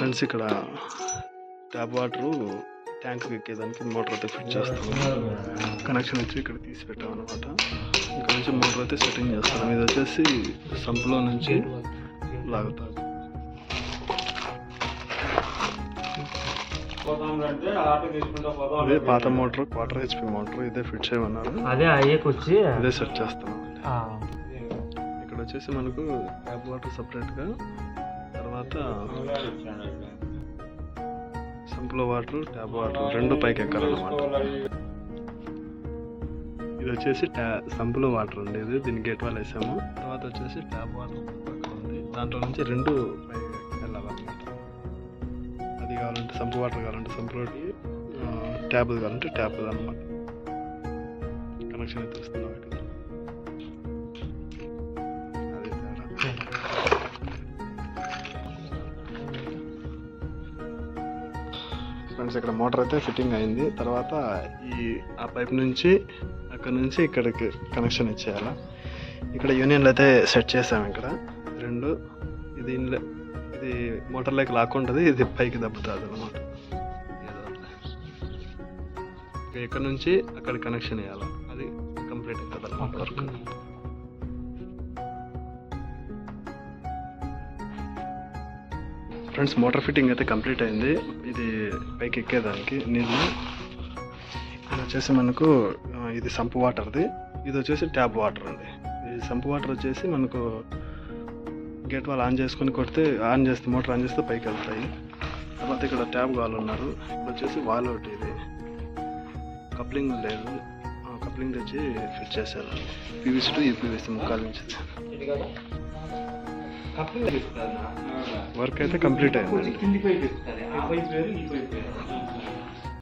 Friends ఇక్కడ tap water tank ఎక్కేదానికి motor అయితే fit చేస్తాము. కనెక్షన్ వచ్చి ఇక్కడ తీసి పెట్టాం అనమాట. ఇక్కడ నుంచి మోటార్ అయితే సెట్టింగ్ చేస్తాం. ఇది వచ్చేసి సంపులో నుంచి లాగుతాం. అదే పాత మోటార్, 4 HP మోటార్ ఇదే ఫిట్ చేయమన్నారు. అదే అయ్యేకొచ్చి ఇదే సెట్ చేస్తాం. ఇక్కడ వచ్చేసి మనకు ట్యాప్ వాటర్ సపరేట్గా, తర్వాత సంపులో వాటర్, ట్యాప్ వాటర్ రెండు పైకి ఎక్కాలన్నమాట. ఇది వచ్చేసి సంపులో వాటర్ ఉండేది, దీన్ని గేట్ వాల్ వేసాము. తర్వాత వచ్చేసి ట్యాప్ వాటర్ ఉంది, దాంట్లో నుంచి రెండు పైకి వెళ్ళాలన్నమాట. అది కావాలంటే సంపు వాటర్ కావాలంటే సంపులోకి, ట్యాప్ కావాలంటే ట్యాప్ అనమాట. కనెక్షన్ అయితే ఇస్తున్నాం ఇక్కడ. అది తేడా. ఫ్రెండ్స్ ఇక్కడ మోటార్ అయితే ఫిట్టింగ్ అయింది. తర్వాత ఆ పైప్ నుంచి అక్కడ నుంచి ఇక్కడికి కనెక్షన్ ఇచ్చేయాల. ఇక్కడ యూనియన్లు అయితే సెట్ చేసాము. ఇక్కడ రెండు, ఇది మోటార్లోకి లాక్కుంటుంది, ఇది పైకి దబ్బుతుంది అనమాట. ఇక్కడ నుంచి అక్కడ కనెక్షన్ వేయాలి, అది కంప్లీట్ అవుతుంది అనమాట వర్క్. ఫ్రెండ్స్ మోటార్ ఫిట్టింగ్ అయితే కంప్లీట్ అయింది. ఇది పైకి ఎక్కేదానికి నీళ్ళు. ఇది వచ్చేసి మనకు ఇది సంపు వాటర్ది, ఇది వచ్చేసి ట్యాప్ వాటర్ అండి. ఈ సంపు వాటర్ వచ్చేసి మనకు గేట్ వాల్ ఆన్ చేసుకొని కొడితే, ఆన్ చేస్తే మోటార్ ఆన్ చేస్తే పైకి వెళ్తాయి. తర్వాత ఇక్కడ ట్యాప్ వాల్ ఉన్నారు. ఇక్కడ వచ్చేసి వాల్ ఒకటి, ఇది కప్లింగ్ లేదు, కప్లింగ్ తెచ్చి ఫిట్ చేశారు. పీవీసీ టు యూపీవీసీ ముక్కాలు నుంచి వర్క్ అయితే కంప్లీట్ అయింది.